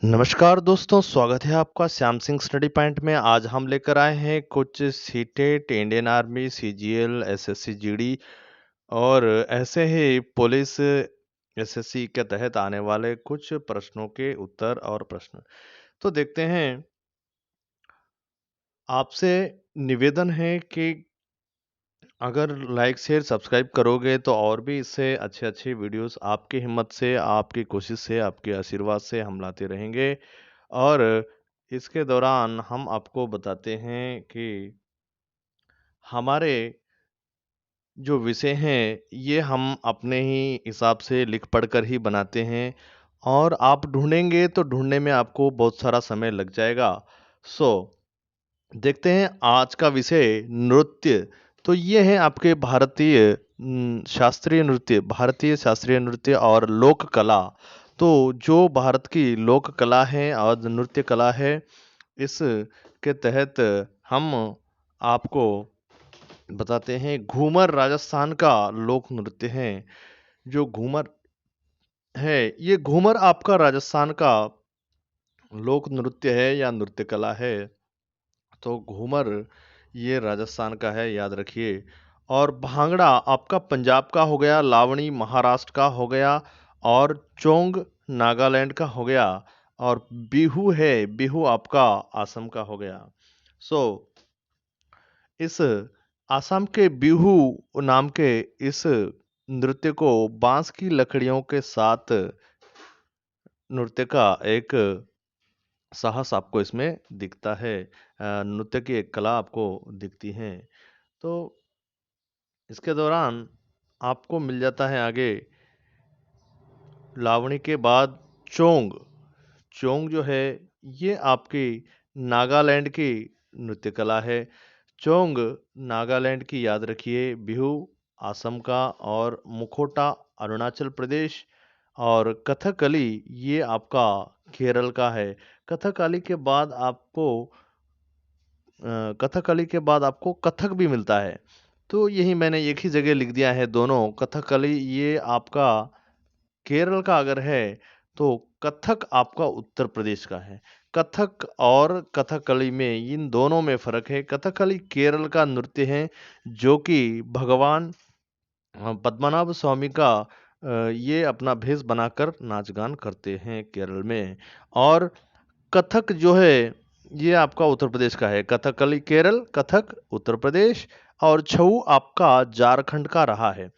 नमस्कार दोस्तों, स्वागत है आपका श्याम सिंह स्टडी पॉइंट में। आज हम लेकर आए हैं कुछ CTET, Indian army, CGL, SSC GD और ऐसे ही पुलिस एसएससी के तहत आने वाले कुछ प्रश्नों के उत्तर और प्रश्न। तो देखते हैं, आपसे निवेदन है कि अगर लाइक शेयर सब्सक्राइब करोगे तो और भी इससे अच्छे अच्छे वीडियोस आपकी हिम्मत से, आपकी कोशिश से, आपके आशीर्वाद से हम लाते रहेंगे। और इसके दौरान हम आपको बताते हैं कि हमारे जो विषय हैं ये हम अपने ही हिसाब से लिख पढ़ कर ही बनाते हैं और आप ढूंढेंगे तो ढूंढने में आपको बहुत सारा समय लग जाएगा। सो देखते हैं आज का विषय नृत्य। तो ये है आपके भारतीय शास्त्रीय नृत्य और लोक कला। तो जो भारत की लोक कला है और नृत्य कला है, इस के तहत हम आपको बताते हैं। घूमर राजस्थान का लोक नृत्य है। जो घूमर है, ये घूमर आपका राजस्थान का लोक नृत्य है या नृत्य कला है। तो घूमर ये राजस्थान का है, याद रखिए। और भांगड़ा आपका पंजाब का हो गया, लावणी महाराष्ट्र का हो गया और चोंग नागालैंड का हो गया। और बिहू है, बिहू आपका असम का हो गया। सो इस असम के बिहू नाम के इस नृत्य को बांस की लकड़ियों के साथ नृत्य का एक साहस आपको इसमें दिखता है। नृत्य की एक कला आपको दिखती है। तो इसके दौरान आपको मिल जाता है आगे लावणी के बाद चोंग। चोंग जो है ये आपकी नागालैंड की नृत्य कला है। चोंग नागालैंड की, याद रखिए। बिहू असम का और मुखोटा अरुणाचल प्रदेश और कथकली ये आपका केरल का है। कथकली के बाद आपको कथकली के बाद आपको कथक भी मिलता है। तो यही मैंने एक ही जगह लिख दिया है दोनों। कथकली ये आपका केरल का अगर है तो कथक आपका उत्तर प्रदेश का है। कथक और कथकली में, इन दोनों में फर्क है। कथकली केरल का नृत्य है जो कि भगवान पद्मनाभ स्वामी का ये अपना भेष बनाकर नाच गान करते हैं केरल में। और कथक जो है ये आपका उत्तर प्रदेश का है। कथकली केरल, कथक उत्तर प्रदेश। और छऊ आपका झारखंड का रहा है।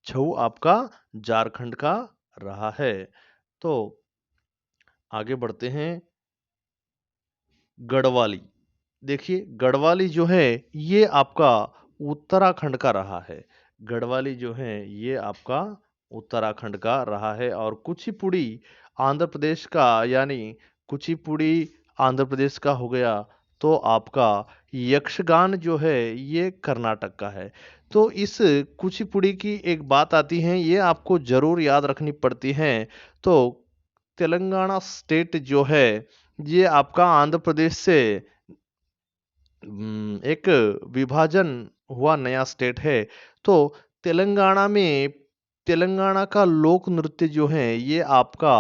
छऊ आपका झारखंड का रहा है। तो आगे बढ़ते हैं। गढ़वाली, देखिए गढ़वाली जो है ये आपका उत्तराखंड का रहा है। गढ़वाली जो है ये आपका उत्तराखंड का रहा है। और कुचिपुड़ी आंध्र प्रदेश का, यानी कुचिपुड़ी आंध्र प्रदेश का हो गया। तो आपका यक्षगान जो है ये कर्नाटक का है। तो इस कुचिपुड़ी की एक बात आती है, ये आपको जरूर याद रखनी पड़ती है। तो तेलंगाना स्टेट जो है ये आपका आंध्र प्रदेश से एक विभाजन हुआ नया स्टेट है। तो तेलंगाना में, तेलंगाना का लोक नृत्य जो है ये आपका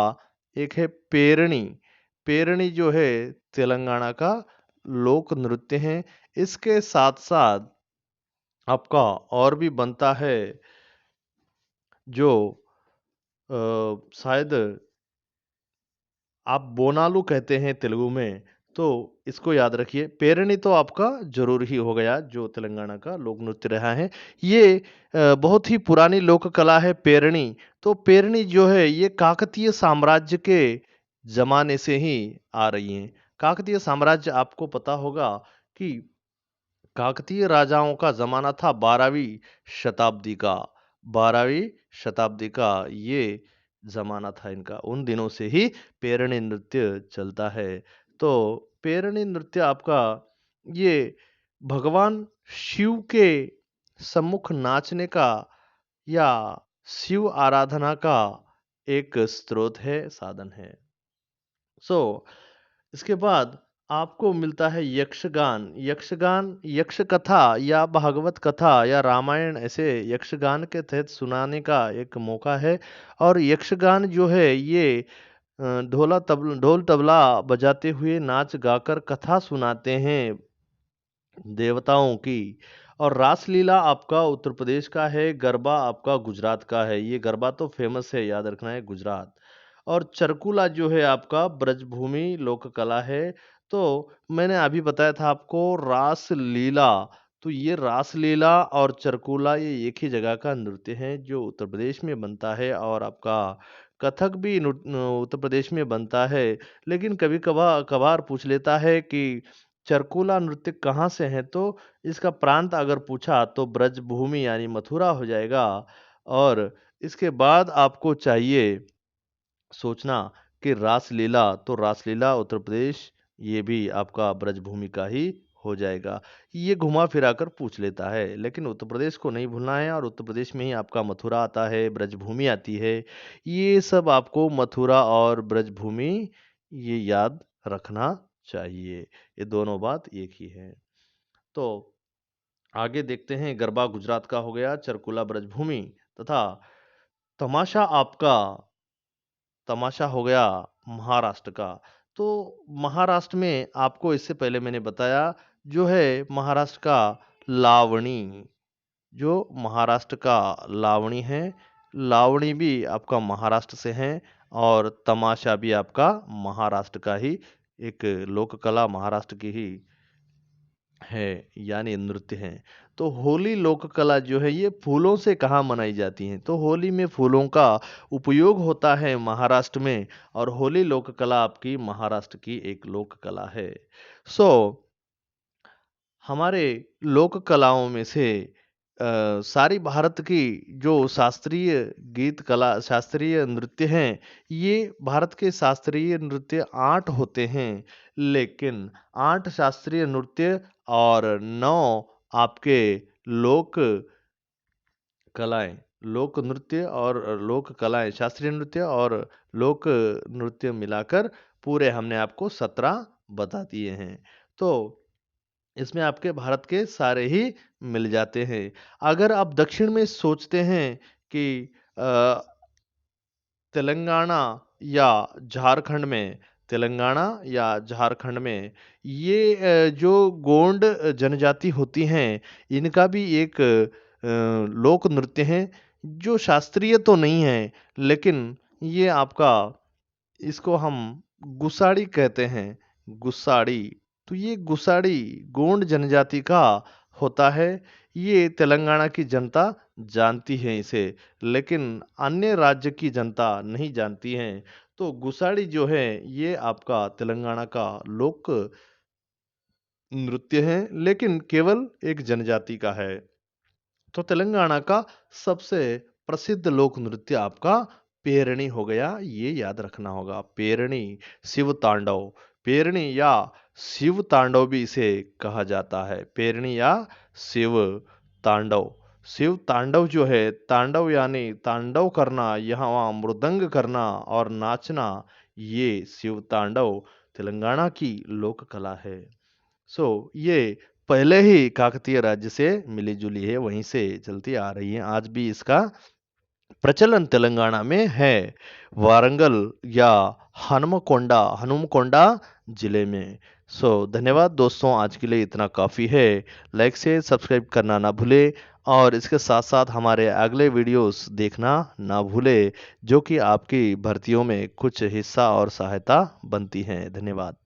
एक है पेरणी। पेरणी जो है तेलंगाना का लोक नृत्य है। इसके साथ साथ आपका और भी बनता है जो शायद आप बोनालू कहते हैं तेलुगु में। तो इसको याद रखिए। पेरणी तो आपका जरूर ही हो गया, जो तेलंगाना का लोक नृत्य रहा है। ये बहुत ही पुरानी लोक कला है पेरणी। तो पेरणी जो है ये काकतीय साम्राज्य के जमाने से ही आ रही है। काकतीय साम्राज्य आपको पता होगा कि काकतीय राजाओं का जमाना था 12वीं शताब्दी का। 12वीं शताब्दी का ये जमाना था इनका। उन दिनों से ही पेरणी नृत्य चलता है। तो पेरणी नृत्य आपका ये भगवान शिव के सम्मुख नाचने का या शिव आराधना का एक स्रोत है, साधन है। सो इसके बाद आपको मिलता है यक्षगान। यक्षगान यक्ष कथा या भागवत कथा या रामायण ऐसे यक्षगान के तहत सुनाने का एक मौका है। और यक्षगान जो है ये ढोल तबला बजाते हुए नाच गाकर कथा सुनाते हैं देवताओं की। और रासलीला आपका उत्तर प्रदेश का है, गरबा आपका गुजरात का है। ये गरबा तो फेमस है, याद रखना है, गुजरात। और चरकुला जो है आपका ब्रजभूमि लोक कला है। तो मैंने अभी बताया था आपको रासलीला, तो ये रासलीला और चरकुला ये एक ही जगह का नृत्य है जो उत्तर प्रदेश में बनता है। और आपका कथक भी उत्तर प्रदेश में बनता है। लेकिन कभी कभार पूछ लेता है कि चरकुला नृत्य कहाँ से है, तो इसका प्रांत अगर पूछा तो ब्रजभूमि यानी मथुरा हो जाएगा। और इसके बाद आपको चाहिए सोचना कि रासलीला, तो रासलीला उत्तर प्रदेश, ये भी आपका ब्रजभूमि का ही हो जाएगा। ये घुमा फिरा कर पूछ लेता है, लेकिन उत्तर प्रदेश को नहीं भूलना है। और उत्तर प्रदेश में ही आपका मथुरा आता है, ब्रजभूमि आती है। ये सब आपको मथुरा और ब्रजभूमि ये याद रखना चाहिए। ये दोनों बात एक ही है। तो आगे देखते हैं, गरबा गुजरात का हो गया, चरकुला ब्रजभूमि, तथा तमाशा आपका तमाशा हो गया महाराष्ट्र का। तो महाराष्ट्र में आपको इससे पहले मैंने बताया जो है महाराष्ट्र का लावणी, जो महाराष्ट्र का लावणी है, लावणी भी आपका महाराष्ट्र से है। और तमाशा भी आपका महाराष्ट्र का ही एक लोक कला, महाराष्ट्र की ही है, यानी नृत्य है। तो होली लोक कला जो है ये फूलों से कहाँ मनाई जाती है, तो होली में फूलों का उपयोग होता है महाराष्ट्र में। और होली लोक कला आपकी महाराष्ट्र की एक लोक कला है। सो हमारे लोक कलाओं में से सारी भारत की जो शास्त्रीय गीत कला, शास्त्रीय नृत्य हैं, ये भारत के शास्त्रीय नृत्य 8 होते हैं। लेकिन 8 शास्त्रीय नृत्य और 9 आपके लोक कलाएं, लोक नृत्य और लोक कलाएं, शास्त्रीय नृत्य और लोक नृत्य मिलाकर पूरे हमने आपको 17 बता दिए हैं। तो इसमें आपके भारत के सारे ही मिल जाते हैं। अगर आप दक्षिण में सोचते हैं कि अ, तेलंगाना या झारखंड में, तेलंगाना या झारखंड में ये जो गोंड जनजाति होती हैं, इनका भी एक लोक नृत्य है जो शास्त्रीय तो नहीं है, लेकिन ये आपका, इसको हम गुसाड़ी कहते हैं, गुसाड़ी। तो ये गुसाड़ी गोंड जनजाति का होता है। ये तेलंगाना की जनता जानती है इसे, लेकिन अन्य राज्य की जनता नहीं जानती है। तो गुसाड़ी जो है ये आपका तेलंगाना का लोक नृत्य है, लेकिन केवल एक जनजाति का है। तो तेलंगाना का सबसे प्रसिद्ध लोक नृत्य आपका पेरणी हो गया, ये याद रखना होगा। पेरणी, शिव तांडव, पेरणी या शिव तांडव भी इसे कहा जाता है। पेरणी या शिव तांडव। शिव तांडव जो है, तांडव यानी तांडव करना, यहाँ वहाँ मृदंग करना और नाचना, ये शिव तांडव तेलंगाना की लोक कला है। ये पहले ही काकतीय राज्य से मिली जुली है, वहीं से चलती आ रही है, आज भी इसका प्रचलन तेलंगाना में है, वारंगल या हनुमकोंडा जिले में। धन्यवाद दोस्तों, आज के लिए इतना काफ़ी है। लाइक से सब्सक्राइब करना ना भूले, और इसके साथ साथ हमारे अगले वीडियोस देखना ना भूले, जो कि आपकी भर्तियों में कुछ हिस्सा और सहायता बनती हैं। धन्यवाद।